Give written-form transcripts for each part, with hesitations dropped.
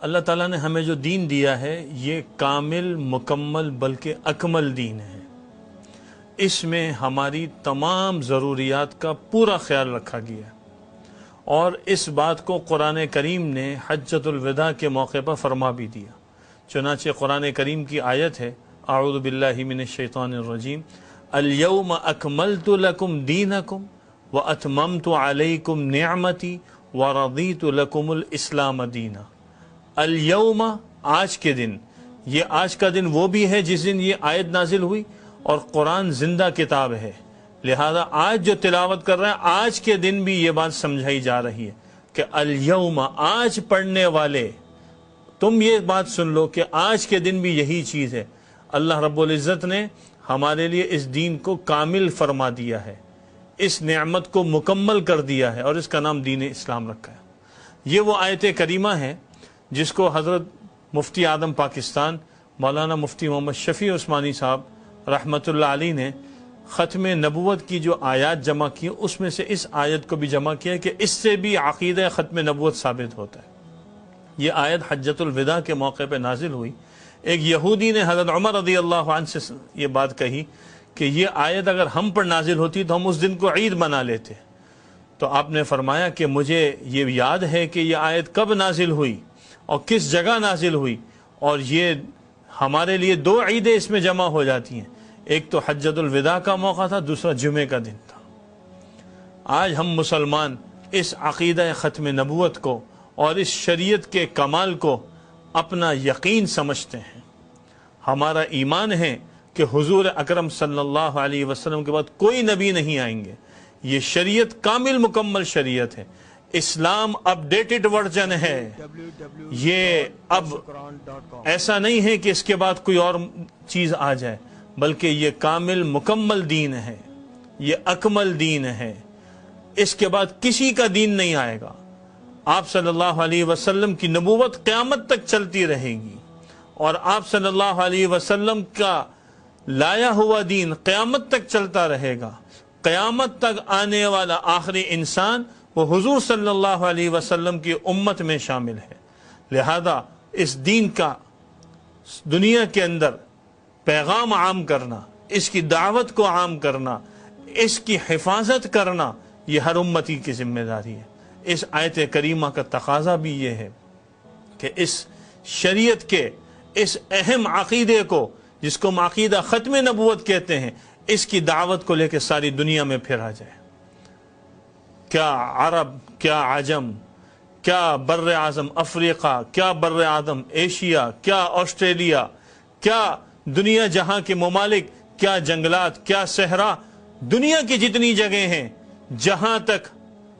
اللہ تعالیٰ نے ہمیں جو دین دیا ہے یہ کامل، مکمل بلکہ اکمل دین ہے۔ اس میں ہماری تمام ضروریات کا پورا خیال رکھا گیا ہے، اور اس بات کو قرآن کریم نے حجۃ الوداع کے موقع پر فرما بھی دیا۔ چنانچہ قرآن کریم کی آیت ہے، اعوذ باللہ من الشیطان الرجیم، الیوم اکملت لکم دینکم واتممت علیکم نعمتی ورضیت لکم الاسلام دینا۔ الیوم، آج کے دن، یہ آج کا دن وہ بھی ہے جس دن یہ آیت نازل ہوئی، اور قرآن زندہ کتاب ہے، لہذا آج جو تلاوت کر رہا ہے آج کے دن بھی یہ بات سمجھائی جا رہی ہے کہ الیوم، آج پڑھنے والے تم یہ بات سن لو کہ آج کے دن بھی یہی چیز ہے۔ اللہ رب العزت نے ہمارے لیے اس دین کو کامل فرما دیا ہے، اس نعمت کو مکمل کر دیا ہے، اور اس کا نام دین اسلام رکھا ہے۔ یہ وہ آیت کریمہ ہے جس کو حضرت مفتی اعظم پاکستان مولانا مفتی محمد شفیع عثمانی صاحب رحمۃ اللہ علیہ نے ختم نبوت کی جو آیات جمع کی، اس میں سے اس آیت کو بھی جمع کیا کہ اس سے بھی عقیدہ ختم نبوت ثابت ہوتا ہے۔ یہ آیت حجۃ الوداع کے موقع پہ نازل ہوئی۔ ایک یہودی نے حضرت عمر رضی اللہ عنہ سے یہ بات کہی کہ یہ آیت اگر ہم پر نازل ہوتی تو ہم اس دن کو عید بنا لیتے۔ تو آپ نے فرمایا کہ مجھے یہ یاد ہے کہ یہ آیت کب نازل ہوئی اور کس جگہ نازل ہوئی، اور یہ ہمارے لیے دو عیدیں اس میں جمع ہو جاتی ہیں، ایک تو حجۃ الوداع کا موقع تھا، دوسرا جمعے کا دن تھا۔ آج ہم مسلمان اس عقیدہ ختم نبوت کو اور اس شریعت کے کمال کو اپنا یقین سمجھتے ہیں۔ ہمارا ایمان ہے کہ حضور اکرم صلی اللہ علیہ وسلم کے بعد کوئی نبی نہیں آئیں گے۔ یہ شریعت کامل مکمل شریعت ہے، اسلام اپڈیٹڈ ورژن ہے۔ یہ اب ایسا نہیں ہے کہ اس کے بعد کوئی اور چیز آ جائے، بلکہ یہ کامل مکمل دین ہے، یہ اکمل دین ہے۔ اس کے بعد کسی کا دین نہیں آئے گا۔ آپ صلی اللہ علیہ وسلم کی نبوت قیامت تک چلتی رہے گی، اور آپ صلی اللہ علیہ وسلم کا لایا ہوا دین قیامت تک چلتا رہے گا۔ قیامت تک آنے والا آخری انسان وہ حضور صلی اللہ علیہ وسلم کی امت میں شامل ہے۔ لہذا اس دین کا دنیا کے اندر پیغام عام کرنا، اس کی دعوت کو عام کرنا، اس کی حفاظت کرنا، یہ ہر امتی کی ذمہ داری ہے۔ اس آیت کریمہ کا تقاضا بھی یہ ہے کہ اس شریعت کے اس اہم عقیدے کو، جس کو ہم عقیدہ ختم نبوت کہتے ہیں، اس کی دعوت کو لے کے ساری دنیا میں پھیرا جائے۔ کیا عرب، کیا عجم، کیا بر اعظم افریقہ، کیا بر اعظم ایشیا، کیا آسٹریلیا، کیا دنیا جہاں کے ممالک، کیا جنگلات، کیا صحرا، دنیا کی جتنی جگہیں ہیں جہاں تک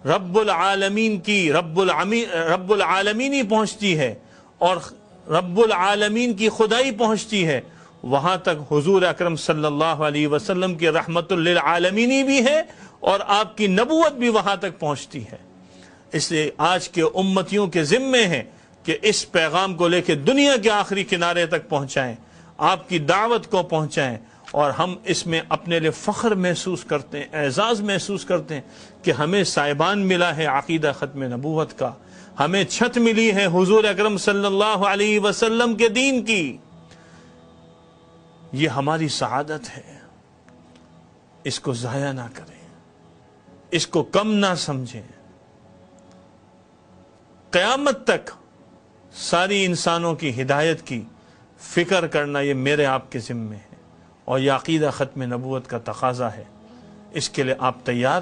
رب العالمین کی رب العالمین ہی پہنچتی ہے اور رب العالمین کی خدائی پہنچتی ہے، وہاں تک حضور اکرم صلی اللہ علیہ وسلم کی رحمت للعالمین بھی ہے، اور آپ کی نبوت بھی وہاں تک پہنچتی ہے۔ اس لیے آج کے امتیوں کے ذمے ہیں کہ اس پیغام کو لے کے دنیا کے آخری کنارے تک پہنچائیں، آپ کی دعوت کو پہنچائیں، اور ہم اس میں اپنے لیے فخر محسوس کرتے ہیں، اعزاز محسوس کرتے ہیں کہ ہمیں سائبان ملا ہے عقیدہ ختم نبوت کا، ہمیں چھت ملی ہے حضور اکرم صلی اللہ علیہ وسلم کے دین کی۔ یہ ہماری سعادت ہے، اس کو ضائع نہ کریں، اس کو کم نہ سمجھیں۔ قیامت تک ساری انسانوں کی ہدایت کی فکر کرنا یہ میرے آپ کے ذمے ہے، اور یہ عقیدہ ختم نبوت کا تقاضا ہے۔ اس کے لیے آپ تیار ہیں؟